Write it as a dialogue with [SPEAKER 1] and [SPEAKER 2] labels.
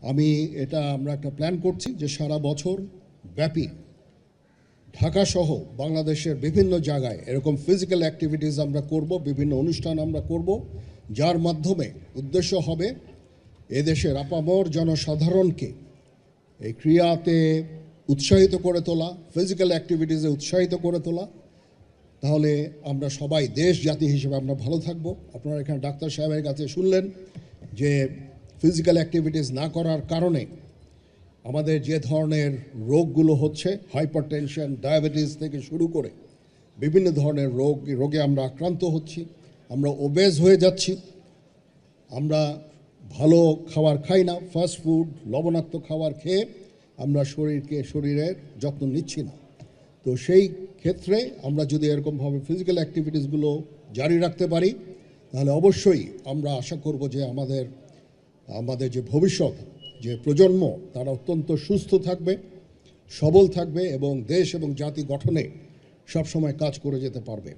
[SPEAKER 1] আমরা একটা প্ল্যান করছি যে সারা বছর ব্যাপী ঢাকা সহ বাংলাদেশের বিভিন্ন জায়গায় এরকম ফিজিক্যাল অ্যাক্টিভিটিস আমরা করব, বিভিন্ন অনুষ্ঠান আমরা করব, যার মাধ্যমে উদ্দেশ্য হবে এদেশের আপামর জনসাধারণকে এই ক্রিয়াতে উৎসাহিত করে তোলা, ফিজিক্যাল অ্যাক্টিভিটিসে উৎসাহিত করে তোলা। তাহলে আমরা সবাই দেশ জাতি হিসেবে আমরা ভালো থাকব। আপনারা এখানে ডাক্তার সাহেবের কাছে শুনলেন যে ফিজিক্যাল অ্যাক্টিভিটিস না করার কারণে আমাদের যে ধরনের রোগগুলো হচ্ছে, হাইপারটেনশন, ডায়াবেটিস থেকে শুরু করে বিভিন্ন ধরনের রোগে আমরা আক্রান্ত হচ্ছি, আমরা ওবেজ হয়ে যাচ্ছি, আমরা ভালো খাবার খাই না, ফাস্ট ফুড, লবণাক্ত খাবার খেয়ে আমরা শরীরের যত্ন নিচ্ছি না। তো সেই ক্ষেত্রে আমরা যদি এরকমভাবে ফিজিক্যাল অ্যাক্টিভিটিসগুলো জারি রাখতে পারি, তাহলে অবশ্যই আমরা আশা করব যে আমাদের যে ভবিষ্যৎ, যে প্রজন্ম, তারা অত্যন্ত সুস্থ থাকবে, সবল থাকবে এবং দেশ এবং জাতি গঠনে সবসময় কাজ করে যেতে পারবে।